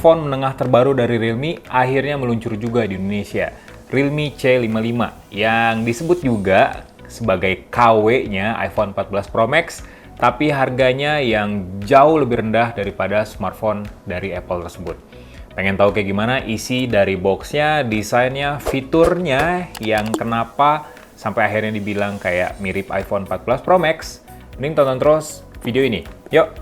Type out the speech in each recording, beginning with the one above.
Smartphone menengah terbaru dari Realme akhirnya meluncur juga di Indonesia, Realme C55, yang disebut juga sebagai KW-nya iPhone 14 Pro Max, tapi harganya yang jauh lebih rendah daripada smartphone dari Apple tersebut. Pengen tahu kayak gimana isi dari box-nya, desainnya, fiturnya, yang kenapa sampai akhirnya dibilang kayak mirip iPhone 14 Pro Max? Mending tonton terus video ini. Yuk!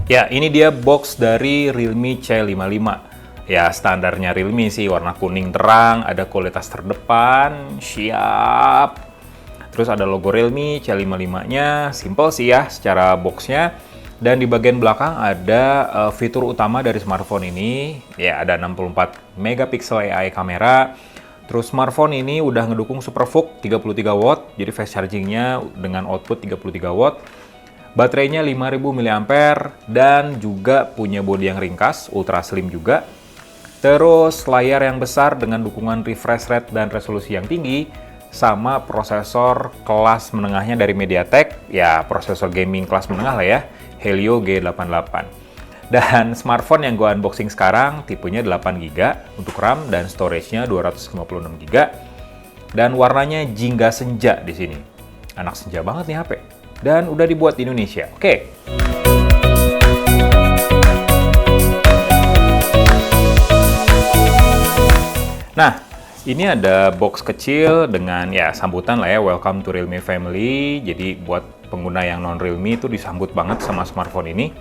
Ya, ini dia box dari Realme C55. Ya, standarnya Realme sih, warna kuning terang, ada kualitas terdepan, siap. Terus ada logo Realme C55-nya, simple sih ya secara boxnya. Dan di bagian belakang ada fitur utama dari smartphone ini. Ya, ada 64 megapiksel AI kamera. Terus smartphone ini udah ngedukung SuperVOOC 33 watt, jadi fast chargingnya dengan output 33 watt. Baterainya 5000 mAh dan juga punya bodi yang ringkas, ultra slim juga. Terus layar yang besar dengan dukungan refresh rate dan resolusi yang tinggi, sama prosesor kelas menengahnya dari MediaTek, ya prosesor gaming kelas menengah lah ya, Helio G88. Dan smartphone yang gue unboxing sekarang tipenya 8GB untuk RAM dan storage-nya 256GB. Dan warnanya jingga senja di sini. Anak senja banget nih HP. Dan udah dibuat di Indonesia. Oke. Nah, ini ada box kecil dengan ya sambutan lah ya, welcome to Realme family. Jadi buat pengguna yang non Realme itu disambut banget sama smartphone ini.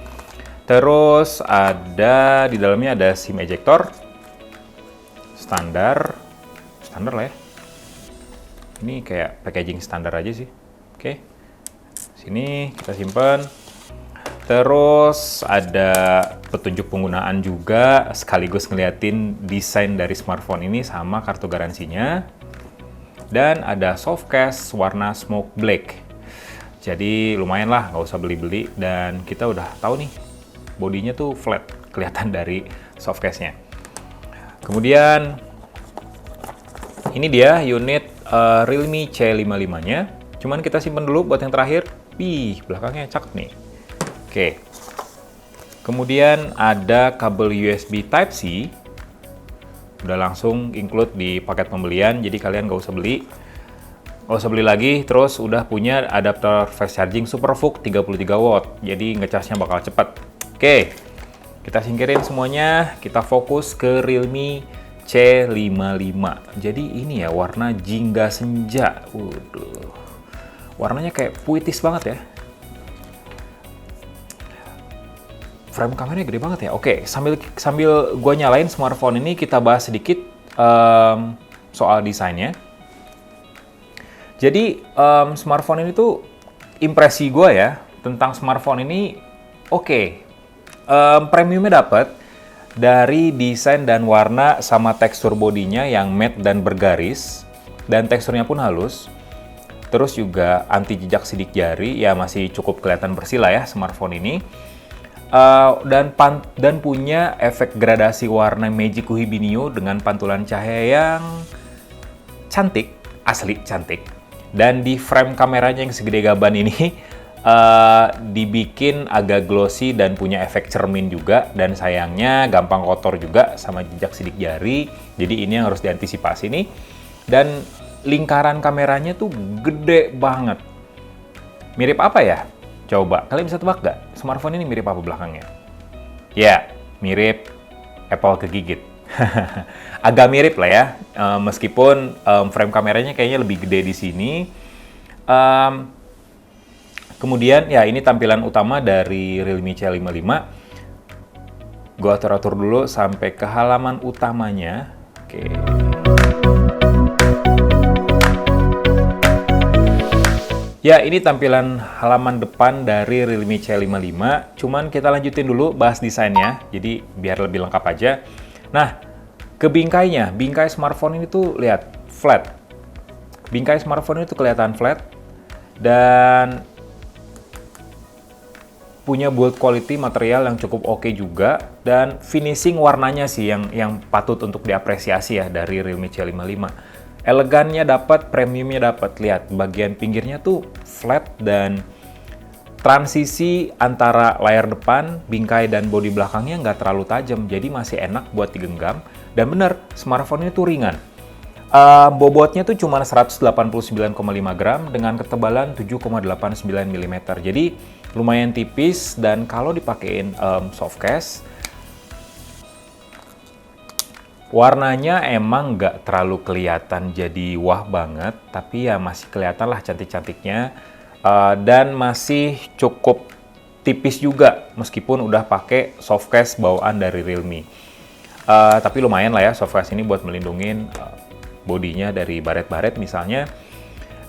Terus ada di dalamnya ada SIM ejector. Standar lah ya. Ini kayak packaging standar aja sih. Oke. Sini kita simpan. Terus ada petunjuk penggunaan juga, sekaligus ngeliatin desain dari smartphone ini sama kartu garansinya. Dan ada soft case warna smoke black. Jadi lumayan lah, nggak usah beli-beli. Dan kita udah tahu nih, bodinya tuh flat, kelihatan dari soft case-nya. Kemudian ini dia unit Realme C55-nya. Cuman kita simpan dulu buat yang terakhir. Wih, belakangnya cakep nih. Oke. Kemudian ada kabel USB Type-C. Udah langsung include di paket pembelian, jadi kalian nggak usah beli. Nggak usah beli lagi, terus udah punya adapter fast charging SuperVOOC 33 watt. Jadi ngecasnya bakal cepet. Oke. Kita singkirin semuanya, kita fokus ke Realme C55. Jadi ini ya, warna jingga senja. Waduh. Warnanya kayak puitis banget ya. Frame kameranya gede banget ya. Oke, sambil gue nyalain smartphone ini, kita bahas sedikit soal desainnya. Jadi smartphone ini tuh impresi gue ya tentang smartphone ini oke. Premiumnya dapat dari desain dan warna sama tekstur bodinya yang matte dan bergaris, dan teksturnya pun halus. Terus juga anti jejak sidik jari, ya masih cukup kelihatan bersih lah ya smartphone ini. Dan punya efek gradasi warna Magic Hibiniu dengan pantulan cahaya yang cantik, asli cantik. Dan di frame kameranya yang segede gaban ini dibikin agak glossy dan punya efek cermin juga. Dan sayangnya gampang kotor juga sama jejak sidik jari. Jadi ini yang harus diantisipasi nih. Dan lingkaran kameranya tuh gede banget. Mirip apa ya? Coba, kalian bisa tebak gak? Smartphone ini mirip apa belakangnya? Ya, mirip Apple kegigit. Agak mirip lah ya, meskipun frame kameranya kayaknya lebih gede di sini. Kemudian, ya ini tampilan utama dari Realme C55. Gua atur-atur dulu sampai ke halaman utamanya. Oke. Ya, ini tampilan halaman depan dari Realme C55. Cuman kita lanjutin dulu bahas desainnya, jadi biar lebih lengkap aja. Nah, ke bingkainya. Bingkai smartphone ini tuh lihat flat. Bingkai smartphone ini tuh kelihatan flat dan punya build quality material yang cukup oke juga, dan finishing warnanya sih yang patut untuk diapresiasi ya dari Realme C55. Elegannya dapat, premiumnya dapat. Lihat, bagian pinggirnya tuh flat dan transisi antara layar depan, bingkai, dan bodi belakangnya nggak terlalu tajam, jadi masih enak buat digenggam. Dan bener, smartphone ini tuh ringan. Bobotnya tuh cuma 189,5 gram dengan ketebalan 7,89 mm. Jadi lumayan tipis dan kalau dipakein soft case, warnanya emang nggak terlalu kelihatan jadi wah banget, tapi ya masih kelihatan lah cantik-cantiknya. Dan masih cukup tipis juga meskipun udah pakai soft case bawaan dari Realme. Tapi lumayan lah ya soft case ini buat melindungi bodinya dari baret-baret misalnya.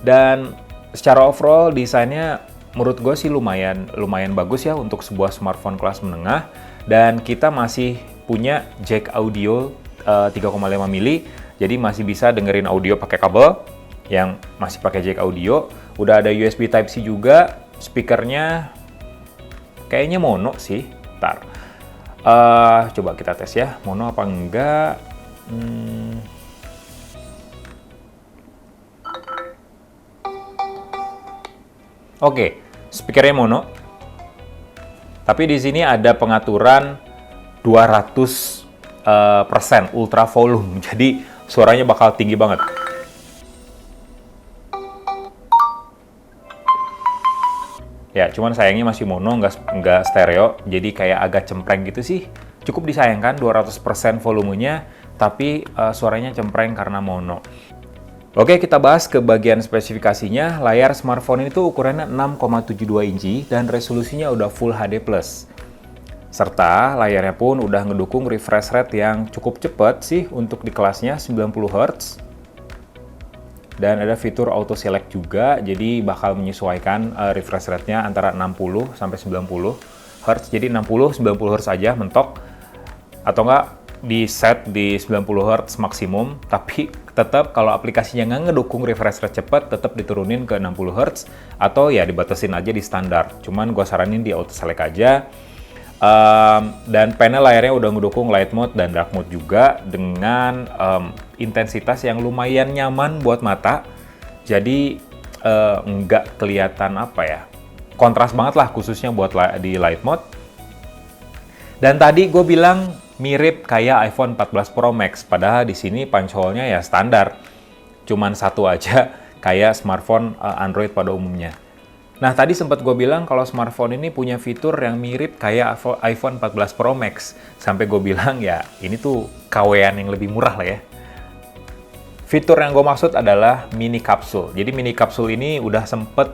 Dan secara overall desainnya menurut gue sih lumayan bagus ya untuk sebuah smartphone kelas menengah. Dan kita masih punya jack audio 3,5 mili, jadi masih bisa dengerin audio pakai kabel yang masih pakai jack audio. Udah ada USB Type-C juga, speakernya kayaknya mono sih. Ntar, coba kita tes ya, mono apa enggak. Oke, speakernya mono. Tapi di sini ada pengaturan 200% ultra volume, jadi suaranya bakal tinggi banget. Ya, cuman sayangnya masih mono, nggak stereo, jadi kayak agak cempreng gitu sih. Cukup disayangkan 200% volumenya, tapi suaranya cempreng karena mono. Oke, kita bahas ke bagian spesifikasinya. Layar smartphone ini tuh ukurannya 6,72 inci dan resolusinya udah Full HD+. Serta layarnya pun udah ngedukung refresh rate yang cukup cepat sih untuk di kelasnya 90 Hz. Dan ada fitur auto select juga, jadi bakal menyesuaikan refresh rate-nya antara 60 sampai 90 Hz. Jadi 60-90 Hz aja mentok, atau enggak di set di 90 Hz maksimum, tapi tetap kalau aplikasinya nggak ngedukung refresh rate cepat, tetap diturunin ke 60 Hz, atau ya dibatasin aja di standar. Cuman gue saranin di auto select aja. Dan panel layarnya udah ngedukung light mode dan dark mode juga dengan intensitas yang lumayan nyaman buat mata. Jadi nggak kelihatan apa ya, kontras banget lah khususnya buat di light mode. Dan tadi gue bilang mirip kayak iPhone 14 Pro Max, padahal di sini punch hole-nya ya standar, cuman satu aja kayak smartphone Android pada umumnya. Nah, tadi sempat gue bilang kalau smartphone ini punya fitur yang mirip kayak iPhone 14 Pro Max. Sampai gue bilang ya, ini tuh KW-an yang lebih murah lah ya. Fitur yang gue maksud adalah mini kapsul. Jadi mini kapsul ini udah sempet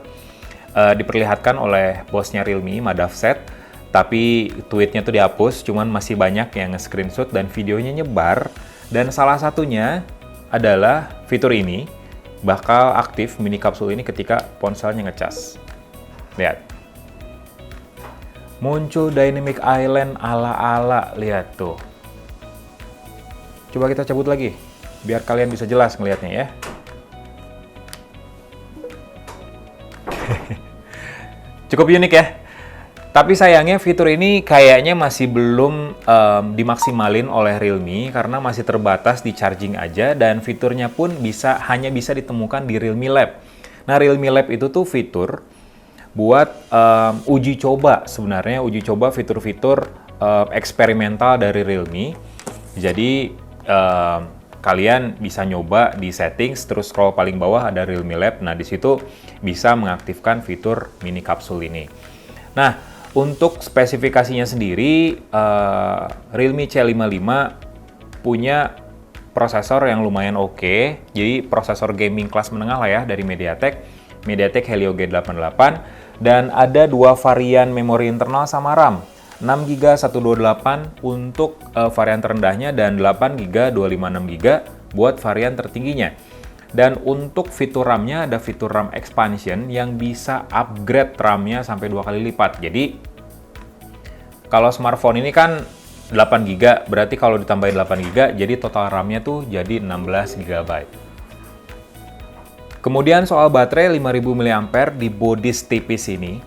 diperlihatkan oleh bosnya Realme, Madhavseth. Tapi tweetnya tuh dihapus, cuman masih banyak yang nge-screenshot dan videonya nyebar. Dan salah satunya adalah fitur ini bakal aktif mini kapsul ini ketika ponselnya ngecas. Lihat, muncul dynamic island ala-ala, lihat tuh. Coba kita cabut lagi, biar kalian bisa jelas ngelihatnya ya. Cukup unik ya. Tapi sayangnya fitur ini kayaknya masih belum dimaksimalin oleh Realme karena masih terbatas di charging aja, dan fiturnya pun hanya bisa ditemukan di Realme Lab. Nah, Realme Lab itu tuh fitur buat uji coba, sebenarnya uji coba fitur-fitur eksperimental dari Realme. Jadi kalian bisa nyoba di settings, terus scroll paling bawah ada Realme Lab. Nah, di situ bisa mengaktifkan fitur mini kapsul ini. Nah, untuk spesifikasinya sendiri, Realme C55 punya prosesor yang lumayan oke. Jadi prosesor gaming kelas menengah lah ya dari MediaTek Helio G88. Dan ada dua varian memori internal sama RAM, 6GB 128 untuk varian terendahnya dan 8GB 256GB buat varian tertingginya. Dan untuk fitur RAM-nya ada fitur RAM expansion yang bisa upgrade RAM-nya sampai 2 kali lipat. Jadi kalau smartphone ini kan 8GB, berarti kalau ditambahin 8GB jadi total RAM-nya tuh jadi 16GB. Kemudian soal baterai 5000 mAh di bodi tipis ini,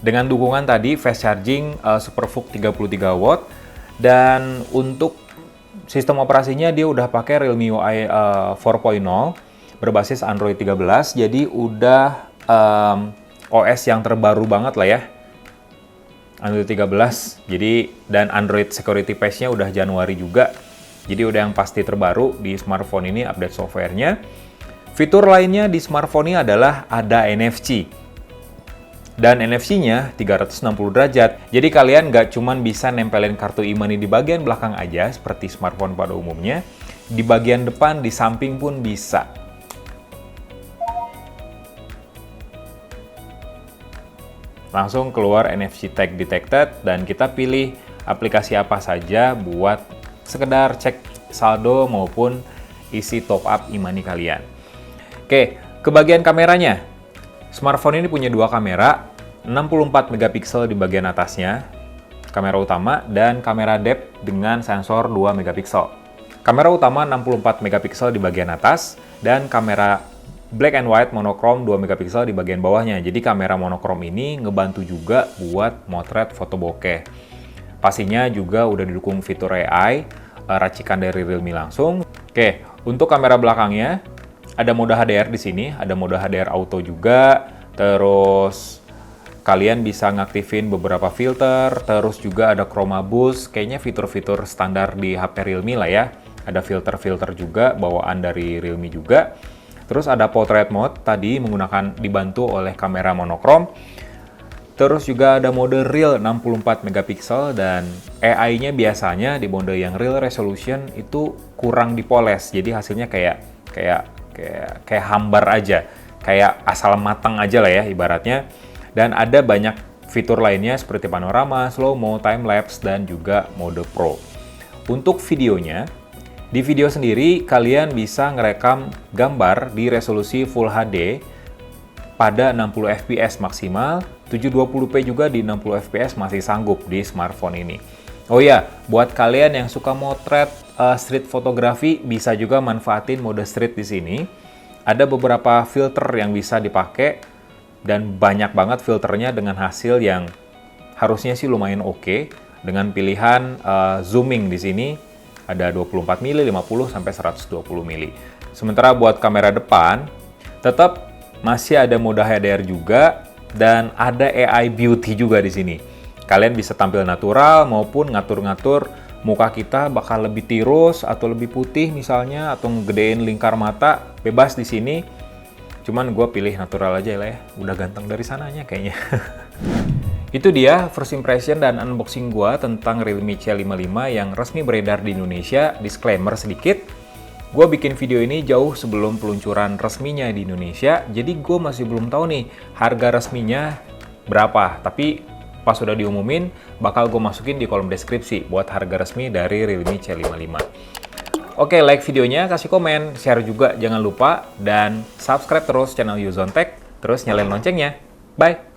dengan dukungan tadi fast charging SuperVOOC 33W, dan untuk sistem operasinya dia udah pakai Realme UI 4.0 berbasis Android 13, jadi udah OS yang terbaru banget lah ya. Android 13, jadi dan Android Security Patch-nya udah Januari juga. Jadi udah yang pasti terbaru di smartphone ini update software-nya. Fitur lainnya di smartphone ini adalah ada NFC. Dan NFC-nya 360 derajat. Jadi kalian nggak cuman bisa nempelin kartu e-money di bagian belakang aja seperti smartphone pada umumnya. Di bagian depan, di samping pun bisa. Langsung keluar NFC tag detected dan kita pilih aplikasi apa saja buat sekedar cek saldo maupun isi top up e-money kalian. Oke, ke bagian kameranya. Smartphone ini punya dua kamera, 64 megapiksel di bagian atasnya, kamera utama, dan kamera depth dengan sensor 2 megapiksel. Kamera utama 64 megapiksel di bagian atas, dan kamera black and white monokrom 2 megapiksel di bagian bawahnya. Jadi kamera monokrom ini ngebantu juga buat motret foto bokeh. Pastinya juga udah didukung fitur AI, racikan dari Realme langsung. Oke, untuk kamera belakangnya, ada mode HDR di sini, ada mode HDR auto juga, terus kalian bisa ngaktifin beberapa filter, terus juga ada chroma boost, kayaknya fitur-fitur standar di HP Realme lah ya. Ada filter-filter juga, bawaan dari Realme juga. Terus ada portrait mode, tadi menggunakan dibantu oleh kamera monokrom. Terus juga ada mode real 64 megapiksel dan AI-nya biasanya di mode yang real resolution itu kurang dipoles. Jadi hasilnya kayak hambar aja, kayak asal matang aja lah ya ibaratnya. Dan ada banyak fitur lainnya seperti panorama, slow-mo, time-lapse, dan juga mode pro. Untuk videonya, di video sendiri kalian bisa ngerekam gambar di resolusi Full HD pada 60 fps maksimal, 720p juga di 60 fps masih sanggup di smartphone ini. Oh ya, buat kalian yang suka motret street fotografi bisa juga manfaatin mode street di sini. Ada beberapa filter yang bisa dipakai dan banyak banget filternya dengan hasil yang harusnya sih lumayan oke. Dengan pilihan zooming di sini ada 24 mili, 50 sampai 120 mili. Sementara buat kamera depan tetap masih ada mode HDR juga dan ada AI beauty juga di sini. Kalian bisa tampil natural maupun ngatur-ngatur muka kita bakal lebih tirus atau lebih putih misalnya, atau ngegedein lingkar mata, bebas di sini. Cuman gue pilih natural aja lah ya, udah ganteng dari sananya kayaknya. Itu dia first impression dan unboxing gue tentang Realme C55 yang resmi beredar di Indonesia. Disclaimer sedikit, gue bikin video ini jauh sebelum peluncuran resminya di Indonesia, jadi gue masih belum tahu nih harga resminya berapa. Tapi pas sudah diumumin, bakal gue masukin di kolom deskripsi buat harga resmi dari Realme C55. Oke, like videonya, kasih komen, share juga jangan lupa, dan subscribe terus channel Yuzon Tech, terus nyalain loncengnya. Bye!